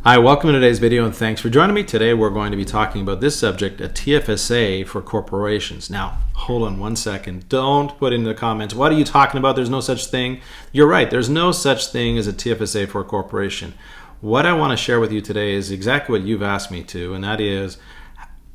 Hi, welcome to today's video and thanks for joining me. Today we're going to be talking about this subject, a TFSA for corporations. Now, hold on one second. Don't put in the comments, what are you talking about? There's no such thing. You're right, there's no such thing as a TFSA for a corporation. What I want to share with you today is exactly what you've asked me to, and that is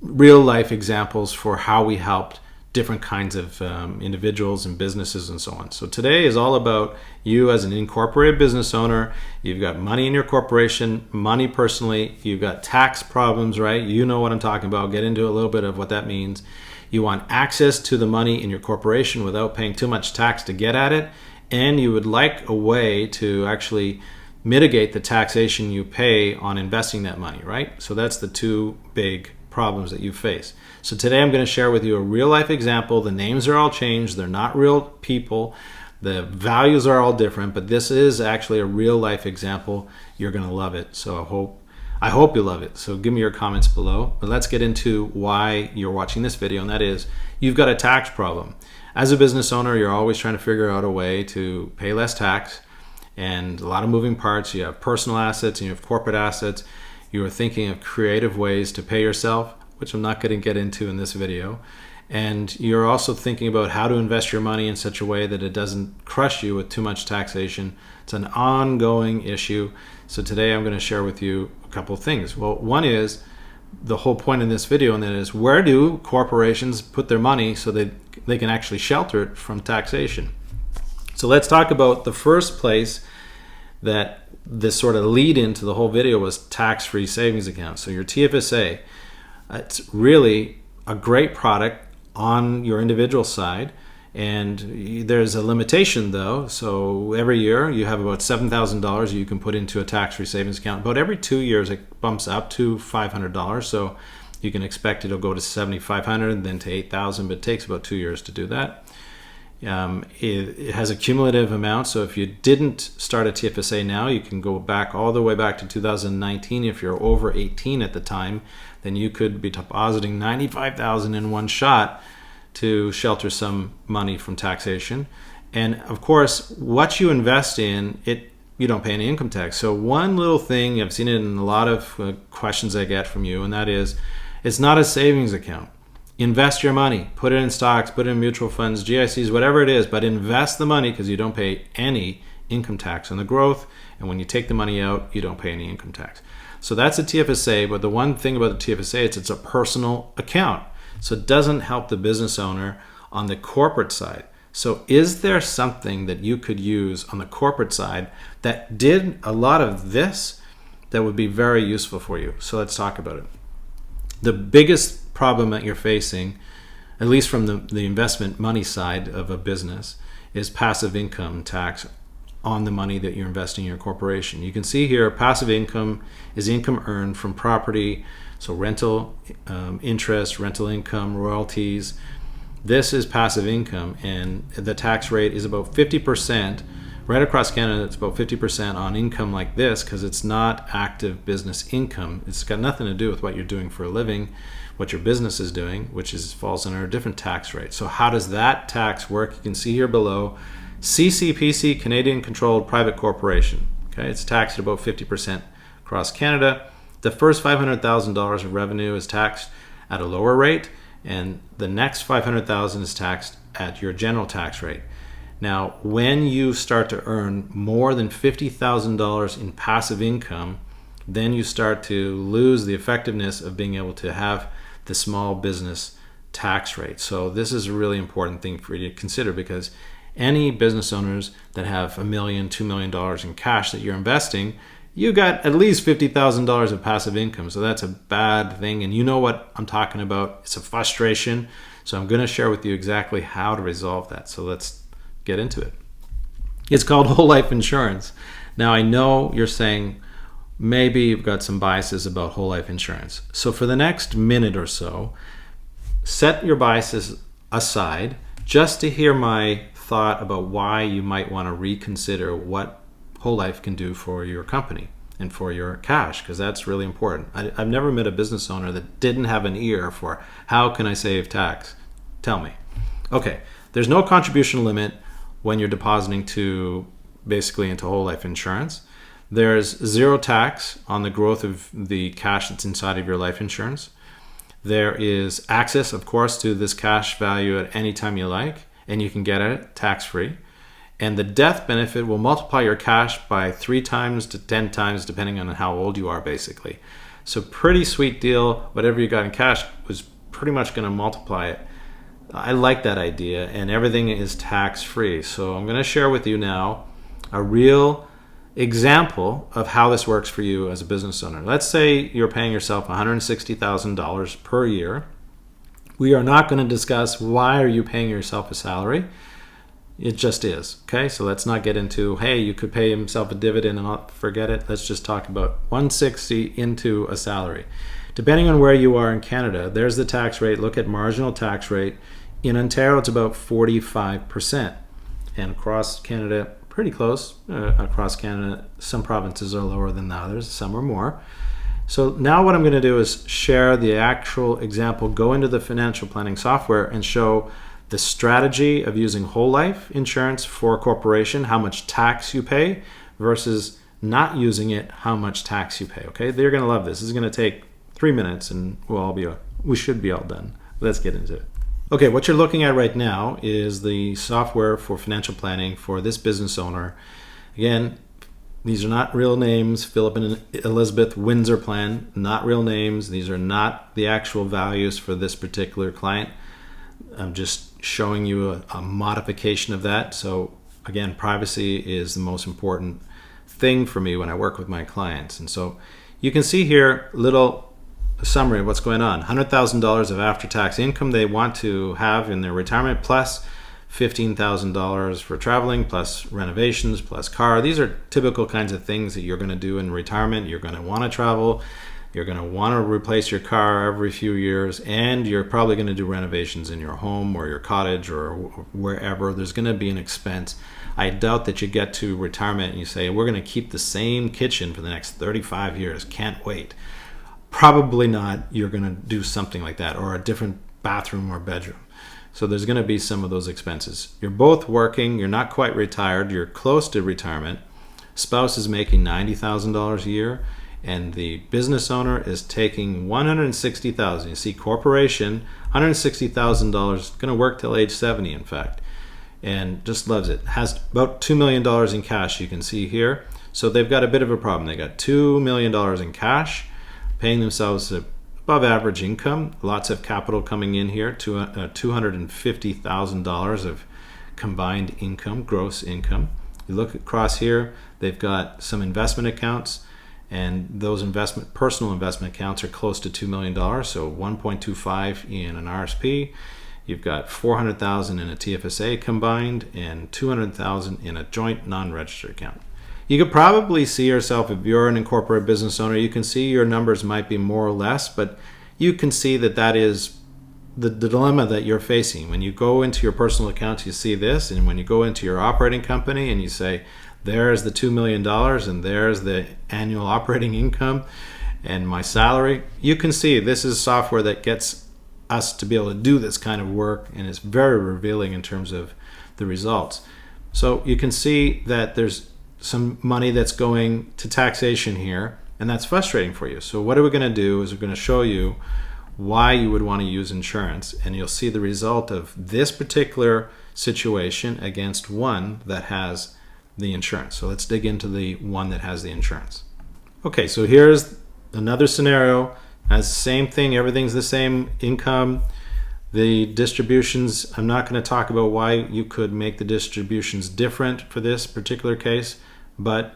real life examples for how we helped different kinds of individuals and businesses and so on. So today is all about you as an incorporated business owner. You've got money in your corporation, money personally, you've got tax problems, right? You know what I'm talking about. I'll get into a little bit of what that means. You want access to the money in your corporation without paying too much tax to get at it, and you would like a way to actually mitigate the taxation you pay on investing that money, right? So that's the two big problems that you face. So today I'm going to share with you a real life example. The names are all changed. They're not real people. The values are all different, but this is actually a real life example. You're going to love it. So I hope you love it. So give me your comments below. But let's get into why you're watching this video, and that is you've got a tax problem. As a business owner, you're always trying to figure out a way to pay less tax, and a lot of moving parts. You have personal assets and you have corporate assets. You are thinking of creative ways to pay yourself, which I'm not going to get into in this video. And you're also thinking about how to invest your money in such a way that it doesn't crush you with too much taxation. It's an ongoing issue. So today I'm going to share with you a couple of things. Well, one is the whole point in this video, and that is, where do corporations put their money so that they can actually shelter it from taxation? So let's talk about the first place that this sort of lead into the whole video was tax-free savings accounts. So your TFSA, it's really a great product on your individual side, and there's a limitation though. So every year you have about $7,000 you can put into a tax-free savings account. About every 2 years it bumps up to $500. So you can expect it'll go to $7,500 and then to $8,000, but it takes about 2 years to do that. It has a cumulative amount, so if you didn't start a TFSA now, you can go back all the way back to 2019. If you're over 18 at the time, then you could be depositing $95,000 in one shot to shelter some money from taxation. And of course, what you invest in, you don't pay any income tax. So one little thing, I've seen it in a lot of questions I get from you, and that is, it's not a savings account. Invest your money, put it in stocks, put it in mutual funds, GICs, whatever it is, but invest the money because you don't pay any income tax on the growth. And when you take the money out, you don't pay any income tax. So that's a TFSA, but the one thing about the TFSA is it's a personal account. So it doesn't help the business owner on the corporate side. So is there something that you could use on the corporate side that did a lot of this that would be very useful for you? So let's talk about it. The biggest problem that you're facing, at least from the investment money side of a business, is passive income tax on the money that you're investing in your corporation. You can see here passive income is income earned from property, so rental interest, rental income, royalties. This is passive income, and the tax rate is about 50%. Right across Canada, it's about 50% on income like this because it's not active business income. It's got nothing to do with what you're doing for a living, what your business is doing, which falls under a different tax rate. So how does that tax work? You can see here below, CCPC, Canadian Controlled Private Corporation. Okay, it's taxed at about 50% across Canada. The first $500,000 of revenue is taxed at a lower rate, and the next $500,000 is taxed at your general tax rate. Now, when you start to earn more than $50,000 in passive income, then you start to lose the effectiveness of being able to have the small business tax rate. So this is a really important thing for you to consider, because any business owners that have $1 million, $2 million in cash that you're investing, you got at least $50,000 of passive income. So that's a bad thing. And you know what I'm talking about. It's a frustration. So I'm going to share with you exactly how to resolve that. So let's get into it. It's called whole life insurance. Now, I know you're saying maybe you've got some biases about whole life insurance. So for the next minute or so, set your biases aside just to hear my thought about why you might want to reconsider what whole life can do for your company and for your cash, because that's really important. I've never met a business owner that didn't have an ear for how can I save tax? Tell me. Okay, there's no contribution limit when you're depositing basically into whole life insurance. There's zero tax on the growth of the cash that's inside of your life insurance. There is access, of course, to this cash value at any time you like, and you can get it tax-free. And the death benefit will multiply your cash by 3 times to 10 times, depending on how old you are, basically. So pretty sweet deal. Whatever you got in cash was pretty much going to multiply it. I like that idea, and everything is tax-free. So I'm going to share with you now a real example of how this works for you as a business owner. Let's say you're paying yourself $160,000 per year. We are not going to discuss why are you paying yourself a salary. It just is. Okay, so let's not get into, hey, you could pay himself a dividend and not forget it. Let's just talk about 160 into a salary. Depending on where you are in Canada, there's the tax rate. Look at marginal tax rate. In Ontario, it's about 45%. And across Canada, pretty close. Across Canada, some provinces are lower than the others. Some are more. So now what I'm going to do is share the actual example, go into the financial planning software and show the strategy of using whole life insurance for a corporation, how much tax you pay, versus not using it, how much tax you pay. Okay, they're going to love this. This is going to take 3 minutes and we should be all done. Let's get into it. Okay, what you're looking at right now is the software for financial planning for this business owner. Again, these are not real names. Philip and Elizabeth Windsor plan, not real names. These are not the actual values for this particular client. I'm just showing you a modification of that. So again, privacy is the most important thing for me when I work with my clients. And so you can see here little summary of what's going on. $100,000 of after-tax income they want to have in their retirement, plus $15,000 for traveling, plus renovations, plus car. These are typical kinds of things that you're going to do in retirement. You're going to want to travel. You're going to want to replace your car every few years, and you're probably going to do renovations in your home or your cottage or wherever. There's going to be an expense. I doubt that you get to retirement and you say, we're going to keep the same kitchen for the next 35 years. Can't wait. Probably not. You're going to do something like that, or a different bathroom or bedroom. So there's going to be some of those expenses. You're both working. You're not quite retired. You're close to retirement. Spouse is making $90,000 a year, and the business owner is taking $160,000. You see, corporation, $160,000, going to work till age 70, in fact, and just loves it. Has about $2 million in cash, you can see here. So they've got a bit of a problem. They got $2 million in cash, paying themselves above average income, lots of capital coming in here, $250,000 of combined income, gross income. You look across here, they've got some investment accounts, and those personal investment accounts are close to $2 million, so 1.25 in an RSP. You've got 400,000 in a TFSA combined, and 200,000 in a joint non-registered account. You could probably see yourself, if you're an incorporated business owner, you can see your numbers might be more or less, but you can see that that is the dilemma that you're facing. When you go into your personal accounts, you see this, and when you go into your operating company and you say, there's the $2 million and there's the annual operating income and my salary, you can see this is software that gets us to be able to do this kind of work, and it's very revealing in terms of the results. So you can see that there's some money that's going to taxation here, and that's frustrating for you. So what are we going to do is we're going to show you why you would want to use insurance, and you'll see the result of this particular situation against one that has the insurance. So let's dig into the one that has the insurance. Okay, so here's another scenario. Has the same thing, everything's the same income. The distributions, I'm not going to talk about why you could make the distributions different for this particular case, but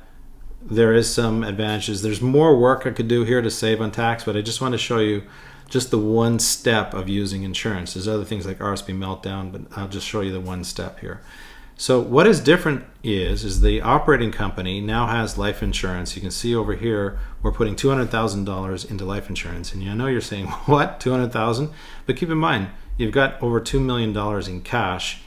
there is some advantages. There's more work I could do here to save on tax, but I just want to show you just the one step of using insurance. There's other things like RSP meltdown, but I'll just show you the one step here. So what is different is the operating company now has life insurance. You can see over here, we're putting $200,000 into life insurance. And I know you're saying, what, $200,000? But keep in mind, you've got over $2 million in cash.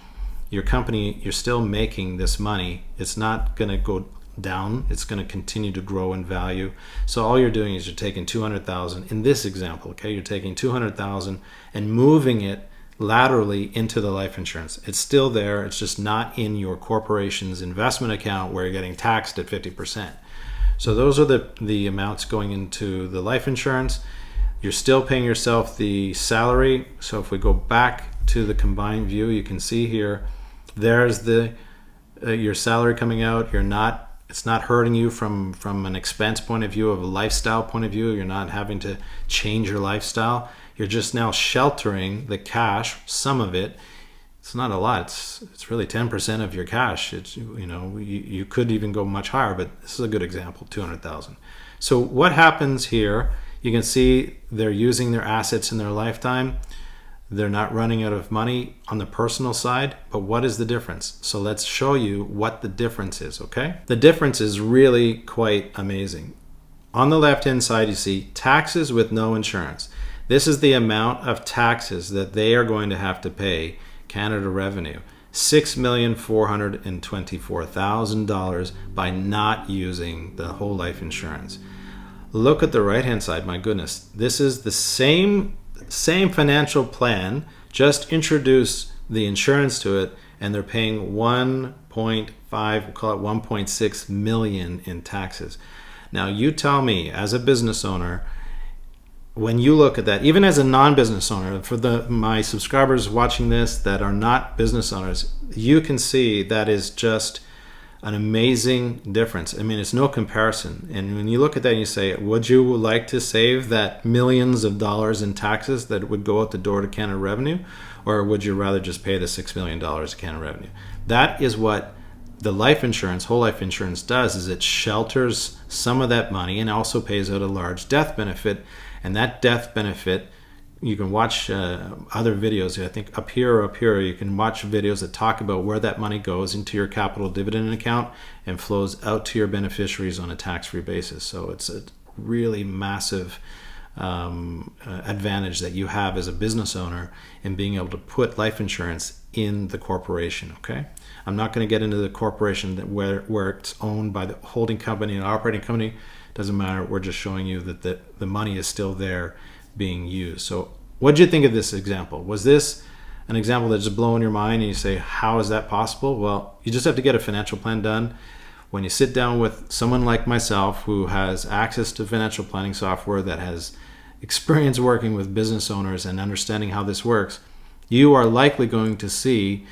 Your company, you're still making this money. It's not going to go down. It's going to continue to grow in value. So all you're doing is you're taking $200,000 in this example, okay? You're taking $200,000 and moving it laterally into the life insurance. It's still there. It's just not in your corporation's investment account where you're getting taxed at 50%. So those are the amounts going into the life insurance. You're still paying yourself the salary. So if we go back to the combined view, you can see here, there's the your salary coming out. It's not hurting you from an expense point of view, of a lifestyle point of view. You're not having to change your lifestyle. You're just now sheltering the cash, some of it. It's not a lot. It's really 10% of your cash. It's, you could even go much higher, but this is a good example, 200,000. So what happens here? You can see they're using their assets in their lifetime. They're not running out of money on the personal side, but what is the difference? So let's show you what the difference is, okay? The difference is really quite amazing. On the left-hand side, you see taxes with no insurance. This is the amount of taxes that they are going to have to pay Canada Revenue, $6,424,000 by not using the whole life insurance. Look at the right-hand side. My goodness, this is the same financial plan, just introduce the insurance to it, and they're paying 1.5, we'll call it 1.6 million in taxes. Now you tell me, as a business owner, when you look at that, even as a non-business owner, for my subscribers watching this that are not business owners, you can see that is just an amazing difference. I mean, it's no comparison. And when you look at that and you say, would you like to save that millions of dollars in taxes that would go out the door to Canada Revenue? Or would you rather just pay the $6 million to Canada Revenue? That is what the life insurance, whole life insurance does, is it shelters some of that money and also pays out a large death benefit. And that death benefit, you can watch other videos. I think up here or up here, you can watch videos that talk about where that money goes into your capital dividend account and flows out to your beneficiaries on a tax-free basis. So it's a really massive advantage that you have as a business owner in being able to put life insurance in the corporation, okay? I'm not going to get into the corporation where it's owned by the holding company and operating company. Doesn't matter. We're just showing you that the money is still there being used. So what did you think of this example? Was this an example that's just blowing your mind and you say, how is that possible? Well, you just have to get a financial plan done. When you sit down with someone like myself who has access to financial planning software, that has experience working with business owners and understanding how this works, you are likely going to see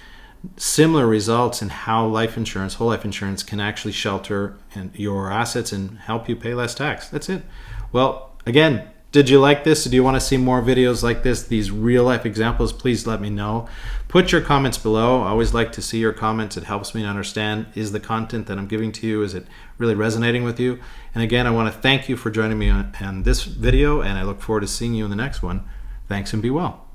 similar results in how life insurance, whole life insurance, can actually shelter your assets and help you pay less tax. That's it. Well, again, did you like this? Do you want to see more videos like this, these real life examples? Please let me know. Put your comments below. I always like to see your comments. It helps me to understand, is the content that I'm giving to you, is it really resonating with you? And again, I want to thank you for joining me on this video, and I look forward to seeing you in the next one. Thanks and be well.